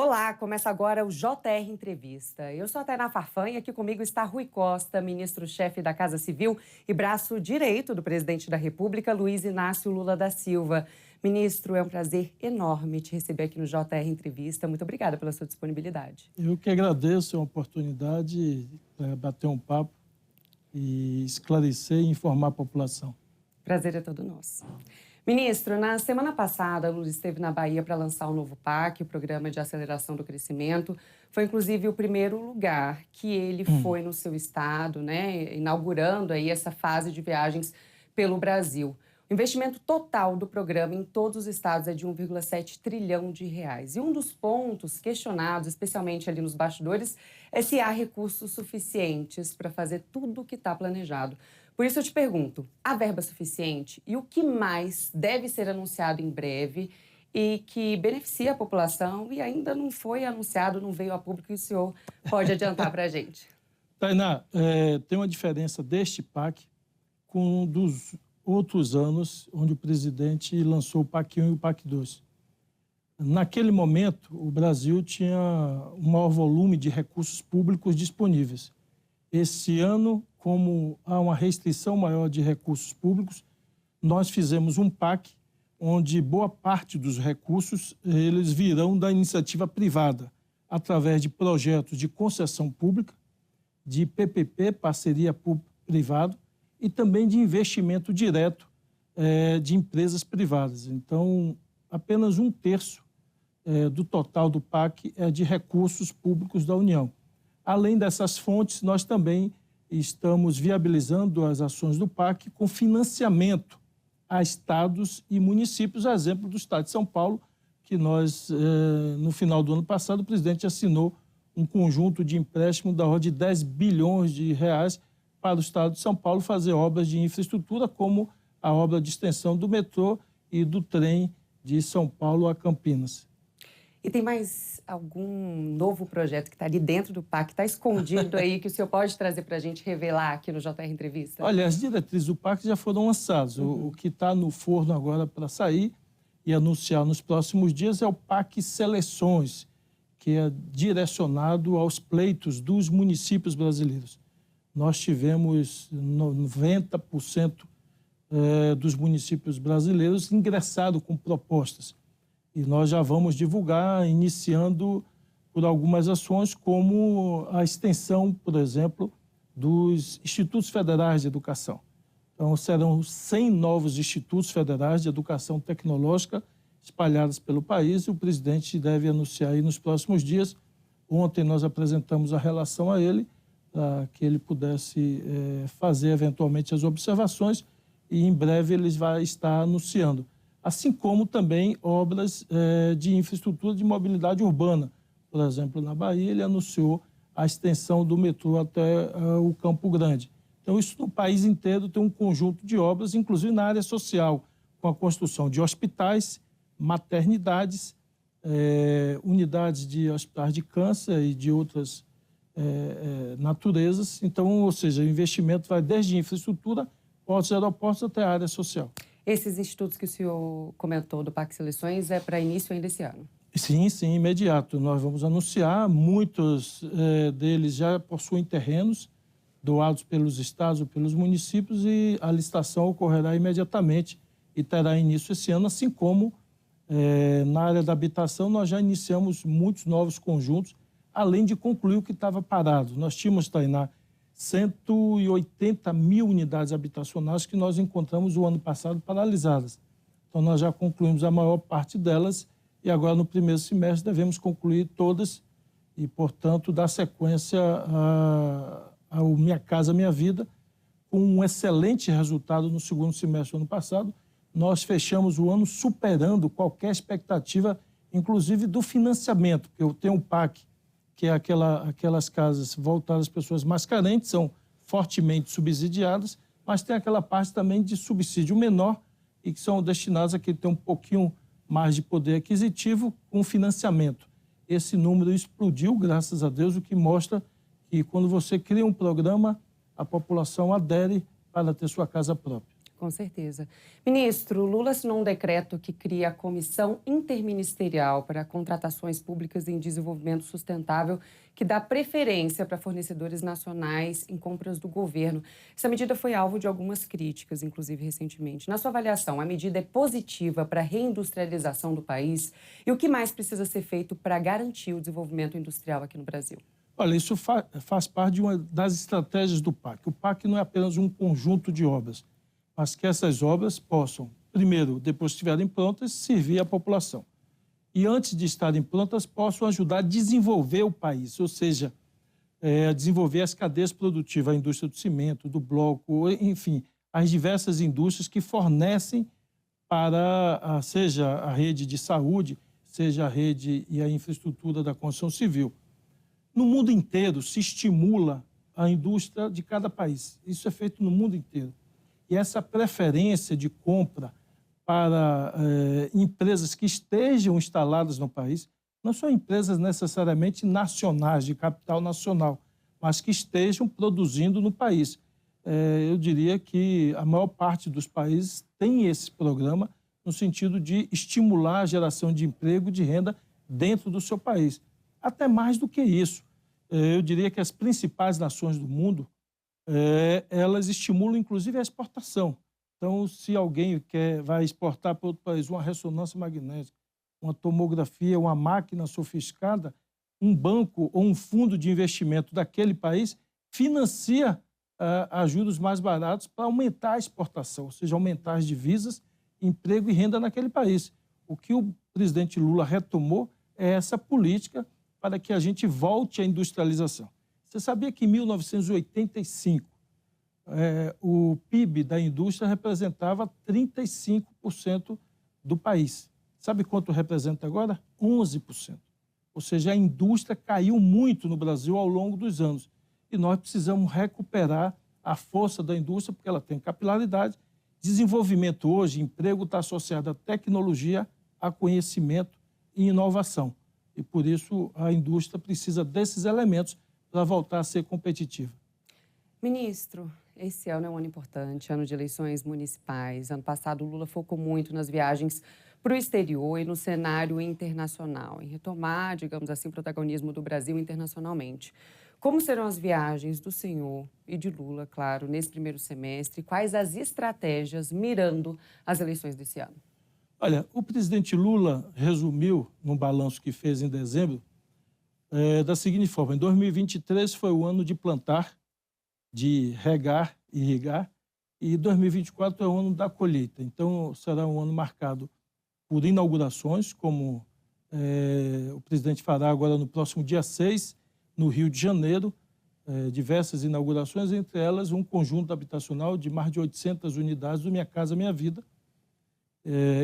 Olá, começa agora o JR Entrevista. Eu sou a Tainá Farfã e aqui comigo está Rui Costa, ministro-chefe da Casa Civil e braço direito do presidente da República, Luiz Inácio Lula da Silva. Ministro, é um prazer enorme te receber aqui no JR Entrevista. Muito obrigada pela sua disponibilidade. Eu que agradeço a oportunidade para bater um papo e esclarecer e informar a população. Prazer é todo nosso. Ministro, na semana passada, Lula esteve na Bahia para lançar o novo PAC, o Programa de Aceleração do Crescimento. Foi, inclusive, o primeiro lugar que ele foi no seu estado, né, inaugurando aí essa fase de viagens pelo Brasil. O investimento total do programa em todos os estados é de 1,7 trilhão de reais. E um dos pontos questionados, especialmente ali nos bastidores, é se há recursos suficientes para fazer tudo o que está planejado. Por isso eu te pergunto, há verba suficiente? E o que mais deve ser anunciado em breve e que beneficia a população e ainda não foi anunciado, não veio a público, e o senhor pode adiantar para a gente? Tainá, tem uma diferença deste PAC com um dos outros anos onde o presidente lançou o PAC 1 e o PAC 2. Naquele momento, o Brasil tinha um maior volume de recursos públicos disponíveis. Esse ano, como há uma restrição maior de recursos públicos, nós fizemos um PAC onde boa parte dos recursos eles virão da iniciativa privada, através de projetos de concessão pública, de PPP, parceria público-privado, e também de investimento direto de empresas privadas. Então, apenas 1/3 do total do PAC é de recursos públicos da União. Além dessas fontes, nós também estamos viabilizando as ações do PAC com financiamento a estados e municípios, a exemplo do estado de São Paulo, que nós, no final do ano passado, o presidente assinou um conjunto de empréstimo da ordem de 10 bilhões de reais para o estado de São Paulo fazer obras de infraestrutura, como a obra de extensão do metrô e do trem de São Paulo a Campinas. E tem mais algum novo projeto que está ali dentro do PAC, está escondido aí, que o senhor pode trazer para a gente revelar aqui no JR Entrevista? Olha, as diretrizes do PAC já foram lançadas. O que está no forno agora para sair e anunciar nos próximos dias é o PAC Seleções, que é direcionado aos pleitos dos municípios brasileiros. Nós tivemos 90% dos municípios brasileiros ingressados com propostas. E nós já vamos divulgar, iniciando por algumas ações, como a extensão, por exemplo, dos Institutos Federais de Educação. Então, serão 100 novos Institutos Federais de Educação Tecnológica espalhados pelo país, e o presidente deve anunciar aí nos próximos dias. Ontem nós apresentamos a relação a ele, para que ele pudesse fazer eventualmente as observações, e em breve ele vai estar anunciando. Assim como também obras de infraestrutura de mobilidade urbana. Por exemplo, na Bahia, ele anunciou a extensão do metrô até o Campo Grande. Então, isso no país inteiro tem um conjunto de obras, inclusive na área social, com a construção de hospitais, maternidades, unidades de hospitais de câncer e de outras naturezas. Então, ou seja, o investimento vai desde infraestrutura, portos e aeroportos, até a área social. Esses institutos que o senhor comentou do PAC Seleções é para início ainda esse ano? Sim, sim, imediato. Nós vamos anunciar, muitos deles já possuem terrenos doados pelos estados ou pelos municípios, e a licitação ocorrerá imediatamente e terá início esse ano, assim como na área da habitação nós já iniciamos muitos novos conjuntos, além de concluir o que estava parado. Nós tínhamos, Tainá, 180 mil unidades habitacionais que nós encontramos o ano passado paralisadas. Então, nós já concluímos a maior parte delas e agora, no primeiro semestre, devemos concluir todas e, portanto, dar sequência ao Minha Casa Minha Vida, com um excelente resultado no segundo semestre do ano passado. Nós fechamos o ano superando qualquer expectativa, inclusive do financiamento, porque eu tenho um PAC, que é aquelas casas voltadas às pessoas mais carentes, são fortemente subsidiadas, mas tem aquela parte também de subsídio menor e que são destinadas a quem tem um pouquinho mais de poder aquisitivo com financiamento. Esse número explodiu, graças a Deus, o que mostra que quando você cria um programa, a população adere para ter sua casa própria. Com certeza. Ministro, Lula assinou um decreto que cria a Comissão Interministerial para Contratações Públicas em Desenvolvimento Sustentável, que dá preferência para fornecedores nacionais em compras do governo. Essa medida foi alvo de algumas críticas, inclusive recentemente. Na sua avaliação, a medida é positiva para a reindustrialização do país? E o que mais precisa ser feito para garantir o desenvolvimento industrial aqui no Brasil? Olha, isso faz parte de uma das estratégias do PAC. O PAC não é apenas um conjunto de obras, mas que essas obras possam, primeiro, depois que estiverem prontas, servir à população. E antes de estarem prontas, possam ajudar a desenvolver o país, ou seja, desenvolver as cadeias produtivas, a indústria do cimento, do bloco, enfim, as diversas indústrias que fornecem para, seja a rede de saúde, seja a rede e a infraestrutura da construção civil. No mundo inteiro se estimula a indústria de cada país. Isso é feito no mundo inteiro. E essa preferência de compra para empresas que estejam instaladas no país, não são empresas necessariamente nacionais, de capital nacional, mas que estejam produzindo no país. Eu diria que a maior parte dos países tem esse programa no sentido de estimular a geração de emprego e de renda dentro do seu país. Até mais do que isso. Eu diria que as principais nações do mundo elas estimulam, inclusive, a exportação. Então, se alguém vai exportar para outro país uma ressonância magnética, uma tomografia, uma máquina sofisticada, um banco ou um fundo de investimento daquele país financia a juros mais baratos para aumentar a exportação, ou seja, aumentar as divisas, emprego e renda naquele país. O que o presidente Lula retomou é essa política para que a gente volte à industrialização. Você sabia que em 1985 o PIB da indústria representava 35% do país? Sabe quanto representa agora? 11%. Ou seja, a indústria caiu muito no Brasil ao longo dos anos. E nós precisamos recuperar a força da indústria, porque ela tem capilaridade. Desenvolvimento hoje, emprego está associado à tecnologia, a conhecimento e inovação. E por isso a indústria precisa desses elementos para voltar a ser competitiva. Ministro, esse ano é um ano importante, ano de eleições municipais. Ano passado, o Lula focou muito nas viagens para o exterior e no cenário internacional, em retomar, digamos assim, o protagonismo do Brasil internacionalmente. Como serão as viagens do senhor e de Lula, claro, nesse primeiro semestre? Quais as estratégias mirando as eleições desse ano? Olha, o presidente Lula resumiu, num balanço que fez em dezembro, da seguinte forma: em 2023 foi o ano de plantar, de regar e irrigar, e 2024 é o ano da colheita. Então, será um ano marcado por inaugurações, como o presidente fará agora no próximo dia 6, no Rio de Janeiro, diversas inaugurações, entre elas um conjunto habitacional de mais de 800 unidades do Minha Casa Minha Vida.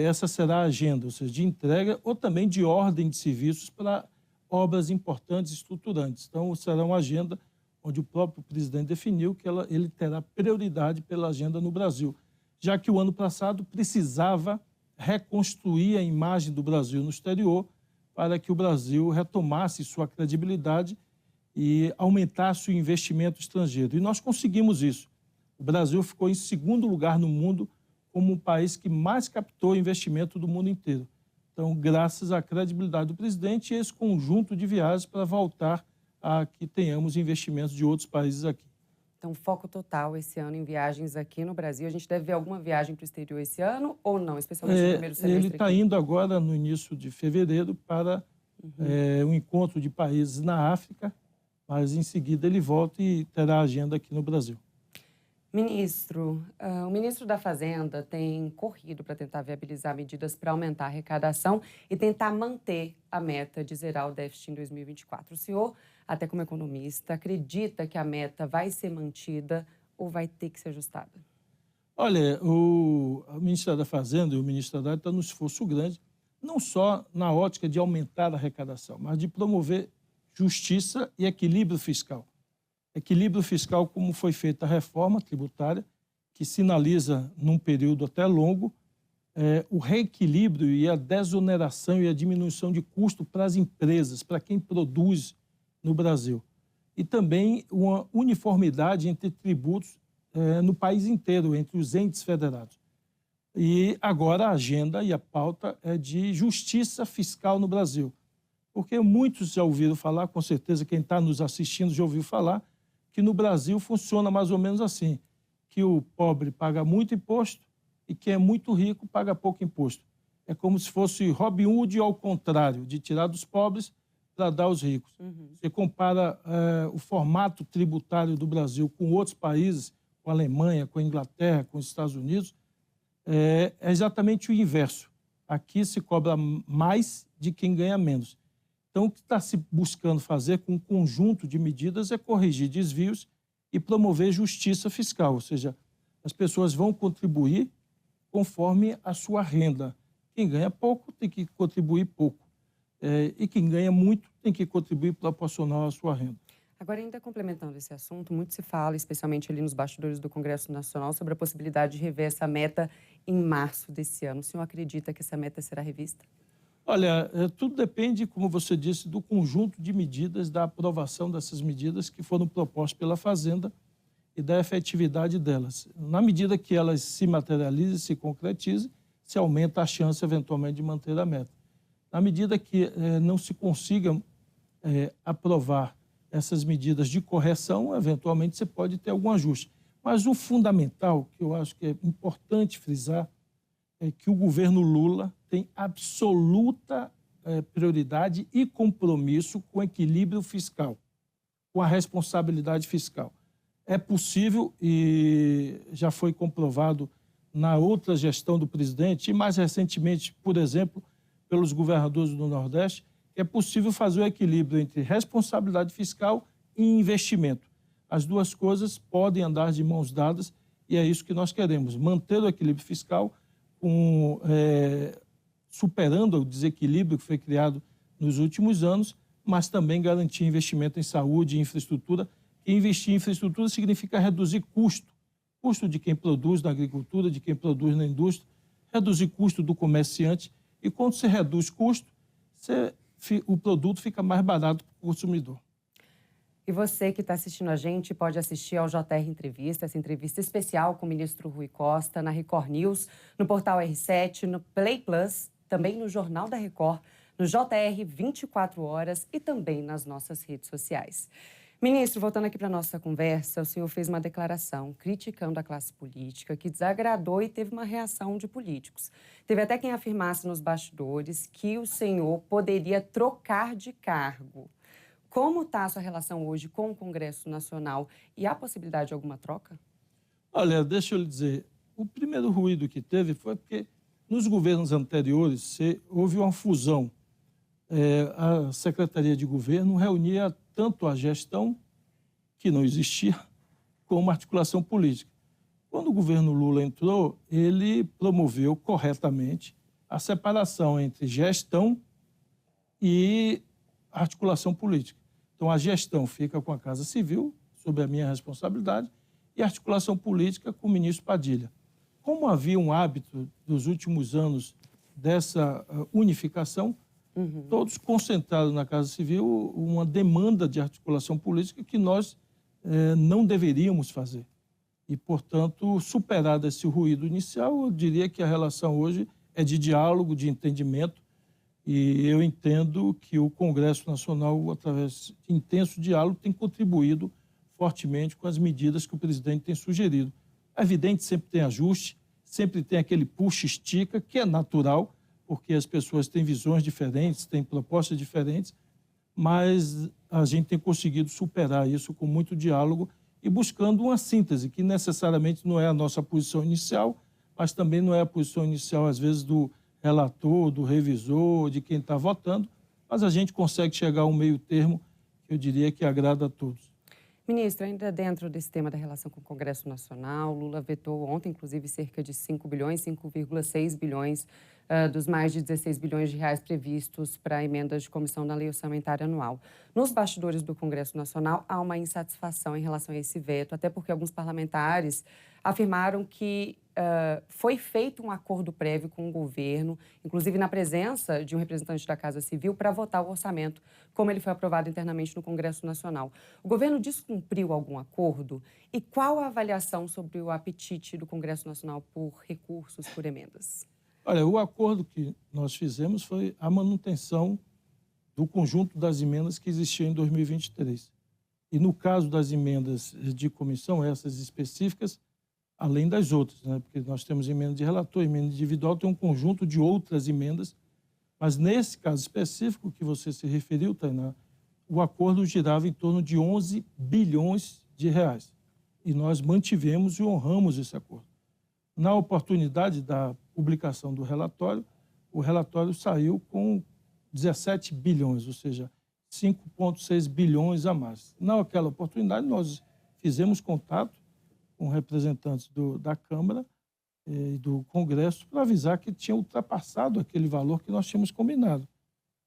Essa será a agenda, ou seja, de entrega ou também de ordem de serviços para obras importantes e estruturantes. Então, será uma agenda onde o próprio presidente definiu que ele terá prioridade pela agenda no Brasil, já que o ano passado precisava reconstruir a imagem do Brasil no exterior para que o Brasil retomasse sua credibilidade e aumentasse o investimento estrangeiro. E nós conseguimos isso. O Brasil ficou em segundo lugar no mundo como o país que mais captou investimento do mundo inteiro. Então, graças à credibilidade do presidente e esse conjunto de viagens para voltar a que tenhamos investimentos de outros países aqui. Então, foco total esse ano em viagens aqui no Brasil. A gente deve ver alguma viagem para o exterior esse ano ou não, especialmente no primeiro semestre? Ele está indo agora, no início de fevereiro, para um encontro de países na África, mas em seguida ele volta e terá agenda aqui no Brasil. Ministro, o ministro da Fazenda tem corrido para tentar viabilizar medidas para aumentar a arrecadação e tentar manter a meta de zerar o déficit em 2024. O senhor, até como economista, acredita que a meta vai ser mantida ou vai ter que ser ajustada? Olha, o Ministério da Fazenda e o Ministro da Haddad estão num esforço grande, não só na ótica de aumentar a arrecadação, mas de promover justiça e equilíbrio fiscal. Equilíbrio fiscal, como foi feita a reforma tributária, que sinaliza, num período até longo, o reequilíbrio e a desoneração e a diminuição de custo para as empresas, para quem produz no Brasil. E também uma uniformidade entre tributos no país inteiro, entre os entes federados. E agora a agenda e a pauta é de justiça fiscal no Brasil. Porque muitos já ouviram falar, com certeza quem está nos assistindo já ouviu falar, que no Brasil funciona mais ou menos assim, que o pobre paga muito imposto e quem é muito rico paga pouco imposto. É como se fosse Robin Hood ao contrário, de tirar dos pobres para dar aos ricos. Você compara o formato tributário do Brasil com outros países, com a Alemanha, com a Inglaterra, com os Estados Unidos, é exatamente o inverso. Aqui se cobra mais de quem ganha menos. Então, o que está se buscando fazer com um conjunto de medidas é corrigir desvios e promover justiça fiscal, ou seja, as pessoas vão contribuir conforme a sua renda. Quem ganha pouco tem que contribuir pouco. E quem ganha muito tem que contribuir proporcional à sua renda. Agora, ainda complementando esse assunto, muito se fala, especialmente ali nos bastidores do Congresso Nacional, sobre a possibilidade de rever essa meta em março desse ano. O senhor acredita que essa meta será revista? Olha, tudo depende, como você disse, do conjunto de medidas, da aprovação dessas medidas que foram propostas pela Fazenda e da efetividade delas. Na medida que elas se materializem, se concretizem, se aumenta a chance, eventualmente, de manter a meta. Na medida que não se consiga aprovar essas medidas de correção, eventualmente você pode ter algum ajuste. Mas o fundamental, que eu acho que é importante frisar, é que o governo Lula tem absoluta prioridade e compromisso com o equilíbrio fiscal, com a responsabilidade fiscal. É possível, e já foi comprovado na outra gestão do presidente, e mais recentemente, por exemplo, pelos governadores do Nordeste, que é possível fazer o equilíbrio entre responsabilidade fiscal e investimento. As duas coisas podem andar de mãos dadas e é isso que nós queremos, manter o equilíbrio fiscal superando o desequilíbrio que foi criado nos últimos anos, mas também garantir investimento em saúde e infraestrutura. E investir em infraestrutura significa reduzir custo de quem produz na agricultura, de quem produz na indústria, reduzir custo do comerciante. E quando você reduz custo, o produto fica mais barato para o consumidor. E você que está assistindo a gente pode assistir ao JR Entrevista, essa entrevista especial com o ministro Rui Costa, na Record News, no portal R7, no Play Plus, também no Jornal da Record, no JR 24 horas e também nas nossas redes sociais. Ministro, voltando aqui para a nossa conversa, o senhor fez uma declaração criticando a classe política que desagradou e teve uma reação de políticos. Teve até quem afirmasse nos bastidores que o senhor poderia trocar de cargo. Como está a sua relação hoje com o Congresso Nacional e há possibilidade de alguma troca? Olha, deixa eu lhe dizer, o primeiro ruído que teve foi porque nos governos anteriores houve uma fusão. A Secretaria de Governo reunia tanto a gestão, que não existia, como a articulação política. Quando o governo Lula entrou, ele promoveu corretamente a separação entre gestão e articulação política. Então, a gestão fica com a Casa Civil, sob a minha responsabilidade, e a articulação política com o ministro Padilha. Como havia um hábito dos últimos anos dessa unificação, todos concentraram na Casa Civil uma demanda de articulação política que nós não deveríamos fazer. E, portanto, superado esse ruído inicial, eu diria que a relação hoje é de diálogo, de entendimento, e eu entendo que o Congresso Nacional, através de intenso diálogo, tem contribuído fortemente com as medidas que o presidente tem sugerido. É evidente, sempre tem ajuste, sempre tem aquele puxa-estica, que é natural, porque as pessoas têm visões diferentes, têm propostas diferentes, mas a gente tem conseguido superar isso com muito diálogo e buscando uma síntese, que necessariamente não é a nossa posição inicial, mas também não é a posição inicial, às vezes, do relator, do revisor, de quem está votando, mas a gente consegue chegar a um meio termo que eu diria que agrada a todos. Ministro, ainda dentro desse tema da relação com o Congresso Nacional, Lula vetou ontem, inclusive, cerca de 5 bilhões, 5,6 bilhões dos mais de 16 bilhões de reais previstos para emendas de comissão da Lei Orçamentária Anual. Nos bastidores do Congresso Nacional, há uma insatisfação em relação a esse veto, até porque alguns parlamentares afirmaram que foi feito um acordo prévio com o governo, inclusive na presença de um representante da Casa Civil, para votar o orçamento, como ele foi aprovado internamente no Congresso Nacional. O governo descumpriu algum acordo? E qual a avaliação sobre o apetite do Congresso Nacional por recursos, por emendas? Olha, o acordo que nós fizemos foi a manutenção do conjunto das emendas que existiam em 2023. E no caso das emendas de comissão, essas específicas, além das outras, né? Porque nós temos emenda de relator, emenda individual, tem um conjunto de outras emendas, mas nesse caso específico que você se referiu, Tainá, o acordo girava em torno de 11 bilhões de reais. E nós mantivemos e honramos esse acordo. Na oportunidade da publicação do relatório, o relatório saiu com 17 bilhões, ou seja, 5,6 bilhões a mais. Naquela oportunidade, nós fizemos contato com representantes da Câmara e do Congresso para avisar que tinha ultrapassado aquele valor que nós tínhamos combinado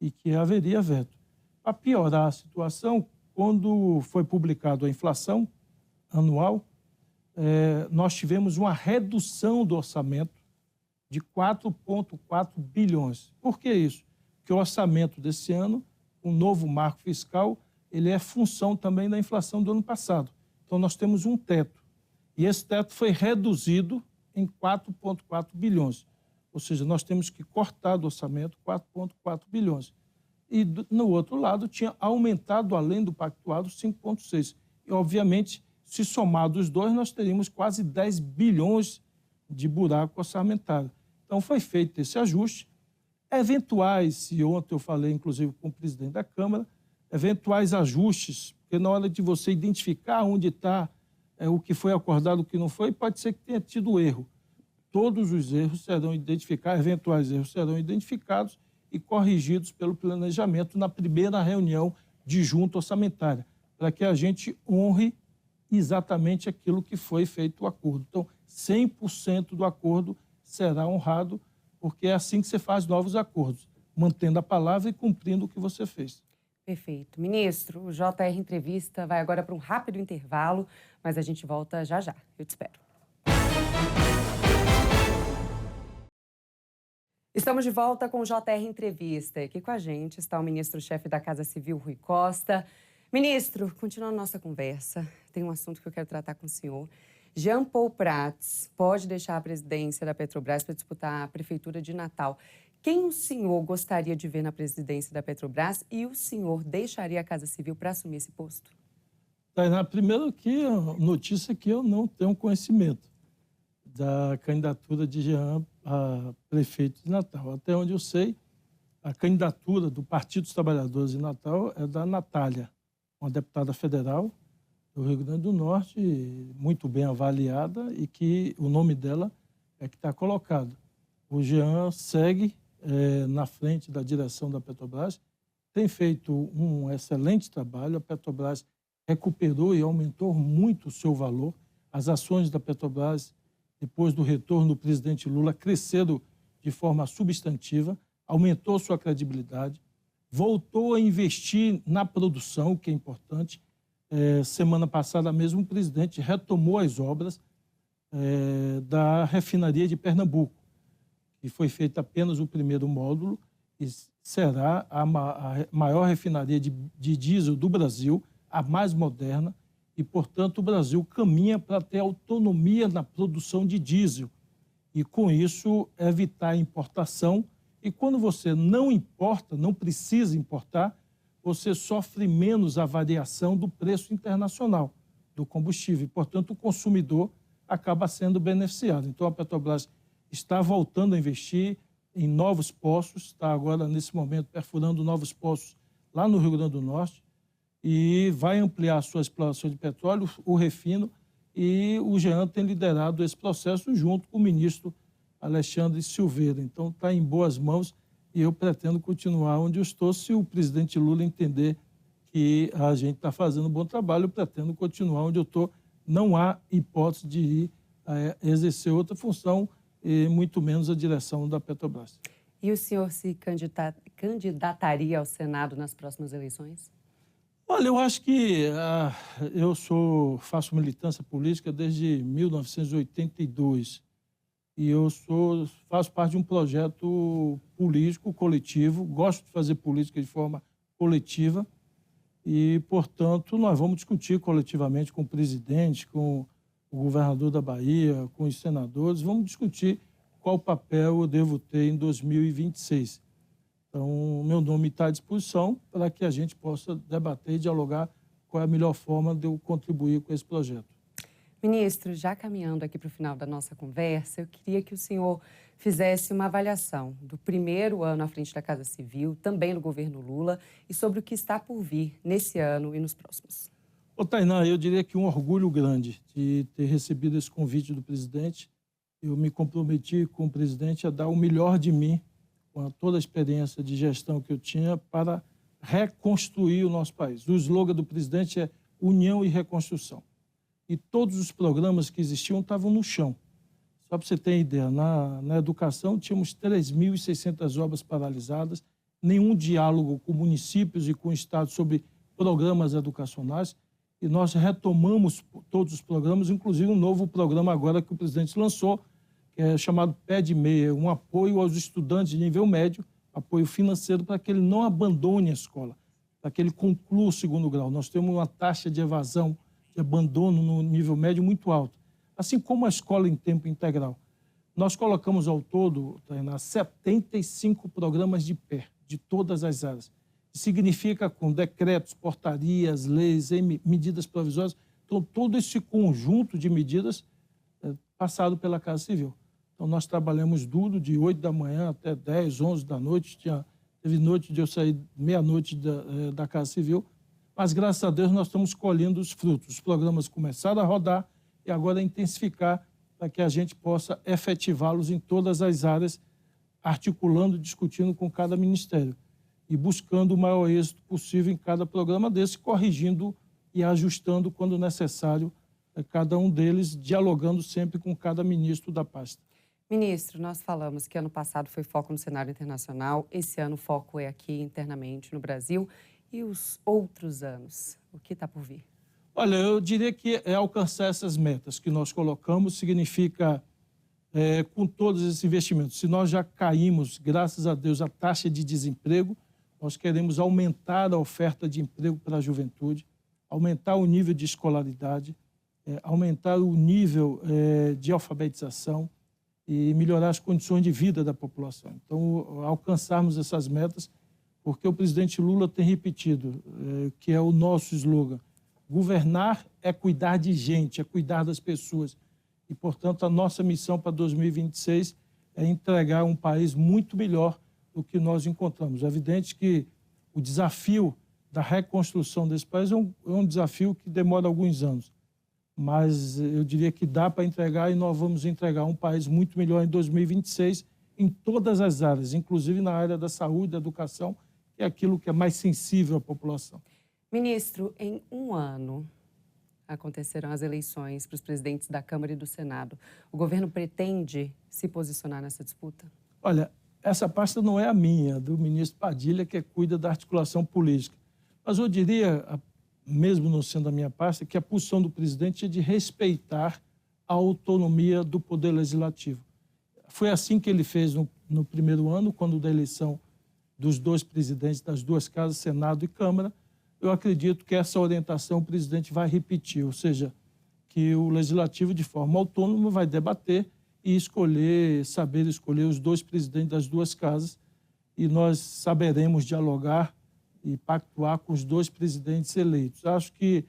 e que haveria veto. Para piorar a situação, quando foi publicado a inflação anual, nós tivemos uma redução do orçamento de 4,4 bilhões. Por que isso? Porque o orçamento desse ano, o novo marco fiscal, ele é função também da inflação do ano passado. Então, nós temos um teto. E esse teto foi reduzido em 4,4 bilhões. Ou seja, nós temos que cortar do orçamento 4,4 bilhões. E, no outro lado, tinha aumentado, além do pactuado, 5,6. E, obviamente, se somado os dois, nós teríamos quase 10 bilhões de buraco orçamentário. Então, foi feito esse ajuste. Eventuais, e ontem eu falei, inclusive, com o presidente da Câmara, eventuais ajustes, porque na hora de você identificar onde está o que foi acordado, o que não foi, pode ser que tenha tido erro. Todos os erros serão identificados, eventuais erros serão identificados e corrigidos pelo planejamento na primeira reunião de junta orçamentária, para que a gente honre exatamente aquilo que foi feito o acordo. Então, 100% do acordo será honrado, porque é assim que você faz novos acordos, mantendo a palavra e cumprindo o que você fez. Perfeito. Ministro, o JR Entrevista vai agora para um rápido intervalo, mas a gente volta já já. Eu te espero. Estamos de volta com o JR Entrevista. Aqui com a gente está o ministro-chefe da Casa Civil, Rui Costa. Ministro, continuando nossa conversa, tem um assunto que eu quero tratar com o senhor. Jean Paul Prats pode deixar a presidência da Petrobras para disputar a prefeitura de Natal. Quem o senhor gostaria de ver na presidência da Petrobras e o senhor deixaria a Casa Civil para assumir esse posto? Tainá, primeiro que a notícia é que eu não tenho conhecimento da candidatura de Jean a prefeito de Natal. Até onde eu sei, a candidatura do Partido dos Trabalhadores de Natal é da Natália, uma deputada federal do Rio Grande do Norte, muito bem avaliada e que o nome dela é que está colocado. O Jean segue na frente da direção da Petrobras, tem feito um excelente trabalho. A Petrobras recuperou e aumentou muito o seu valor. As ações da Petrobras, depois do retorno do presidente Lula, cresceram de forma substantiva, aumentou sua credibilidade, voltou a investir na produção, o que é importante. Semana passada mesmo o presidente retomou as obras da refinaria de Pernambuco, que foi feito apenas o primeiro módulo e será a maior refinaria de diesel do Brasil, a mais moderna, e, portanto, o Brasil caminha para ter autonomia na produção de diesel e, com isso, evitar a importação. E quando você não importa, não precisa importar, você sofre menos a variação do preço internacional do combustível. E, portanto, o consumidor acaba sendo beneficiado. Então, a Petrobras está voltando a investir em novos poços, está agora, nesse momento, perfurando novos poços lá no Rio Grande do Norte e vai ampliar a sua exploração de petróleo, o refino, e o Jean tem liderado esse processo junto com o ministro Alexandre Silveira. Então, está em boas mãos e eu pretendo continuar onde eu estou. Se o presidente Lula entender que a gente está fazendo um bom trabalho, eu pretendo continuar onde eu estou. Não há hipótese de ir exercer outra função, e muito menos a direção da Petrobras. E o senhor se candidataria ao Senado nas próximas eleições? Olha, eu acho que faço militância política desde 1982 e eu faço parte de um projeto político coletivo, gosto de fazer política de forma coletiva e, portanto, nós vamos discutir coletivamente com o presidente, com o governador da Bahia, com os senadores, vamos discutir qual papel eu devo ter em 2026. Então, meu nome está à disposição para que a gente possa debater e dialogar qual é a melhor forma de eu contribuir com esse projeto. Ministro, já caminhando aqui para o final da nossa conversa, eu queria que o senhor fizesse uma avaliação do primeiro ano à frente da Casa Civil, também do governo Lula, e sobre o que está por vir nesse ano e nos próximos. Ô, Tainá, eu diria que um orgulho grande de ter recebido esse convite do presidente. Eu me comprometi com o presidente a dar o melhor de mim, com toda a experiência de gestão que eu tinha, para reconstruir o nosso país. O slogan do presidente é União e Reconstrução. E todos os programas que existiam estavam no chão. Só para você ter ideia, na educação tínhamos 3.600 obras paralisadas, nenhum diálogo com municípios e com o Estado sobre programas educacionais, e nós retomamos todos os programas, inclusive um novo programa agora que o presidente lançou, que é chamado Pé de Meia, um apoio aos estudantes de nível médio, apoio financeiro para que ele não abandone a escola, para que ele conclua o segundo grau. Nós temos uma taxa de evasão, de abandono no nível médio muito alta, assim como a escola em tempo integral. Nós colocamos ao todo, Tainá, 75 programas de pé, de todas as áreas. Significa com decretos, portarias, leis, medidas provisórias, então, todo esse conjunto de medidas passado pela Casa Civil. Então, nós trabalhamos duro de 8 da manhã até 10, 11 da noite. Teve noite de eu sair meia-noite da Casa Civil, mas, graças a Deus, nós estamos colhendo os frutos. Os programas começaram a rodar e agora intensificar para que a gente possa efetivá-los em todas as áreas, articulando, discutindo com cada ministério e buscando o maior êxito possível em cada programa desse, corrigindo e ajustando quando necessário cada um deles, dialogando sempre com cada ministro da pasta. Ministro, nós falamos que ano passado foi foco no cenário internacional, esse ano o foco é aqui internamente no Brasil. E os outros anos? O que está por vir? Olha, eu diria que alcançar essas metas que nós colocamos significa, com todos esses investimentos, se nós já caímos, graças a Deus, a taxa de desemprego, nós queremos aumentar a oferta de emprego para a juventude, aumentar o nível de escolaridade, aumentar o nível de alfabetização e melhorar as condições de vida da população. Então, alcançarmos essas metas, porque o presidente Lula tem repetido, que é o nosso slogan, governar é cuidar de gente, é cuidar das pessoas. E, portanto, a nossa missão para 2026 é entregar um país muito melhor do que nós encontramos. É evidente que o desafio da reconstrução desse país é um desafio que demora alguns anos. Mas eu diria que dá para entregar e nós vamos entregar um país muito melhor em 2026 em todas as áreas, inclusive na área da saúde, da educação, que é aquilo que é mais sensível à população. Ministro, em um ano acontecerão as eleições para os presidentes da Câmara e do Senado. O governo pretende se posicionar nessa disputa? Olha, essa pasta não é a minha, do ministro Padilha, que cuida da articulação política. Mas eu diria, mesmo não sendo a minha pasta, que a posição do presidente é de respeitar a autonomia do Poder Legislativo. Foi assim que ele fez no primeiro ano, quando da eleição dos dois presidentes das duas casas, Senado e Câmara. Eu acredito que essa orientação o presidente vai repetir, ou seja, que o Legislativo, de forma autônoma, vai debater e saber escolher os dois presidentes das duas casas, e nós saberemos dialogar e pactuar com os dois presidentes eleitos. Acho que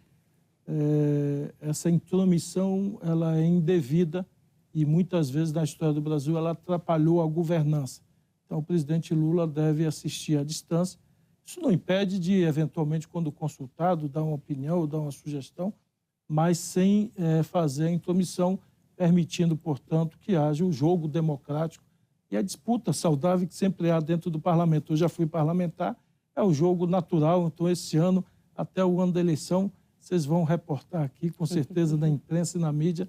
essa intromissão ela é indevida e muitas vezes na história do Brasil ela atrapalhou a governança. Então o presidente Lula deve assistir à distância. Isso não impede de, eventualmente, quando consultado, dar uma opinião ou dar uma sugestão, mas sem fazer a intromissão, permitindo, portanto, que haja o jogo democrático e a disputa saudável que sempre há dentro do parlamento. Eu já fui parlamentar, é o jogo natural. Então, esse ano, até o ano da eleição, vocês vão reportar aqui, com certeza, na imprensa e na mídia,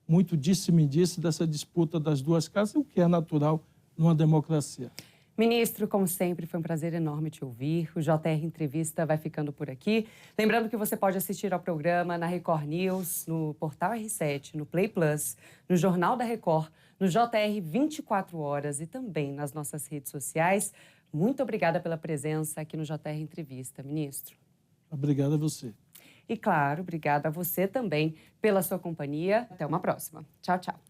muito disse-me-disse dessa disputa das duas casas, o que é natural numa democracia. Ministro, como sempre, foi um prazer enorme te ouvir. O JR Entrevista vai ficando por aqui. Lembrando que você pode assistir ao programa na Record News, no Portal R7, no Play Plus, no Jornal da Record, no JR 24 horas e também nas nossas redes sociais. Muito obrigada pela presença aqui no JR Entrevista, ministro. Obrigado a você. E, claro, obrigada a você também pela sua companhia. Até uma próxima. Tchau, tchau.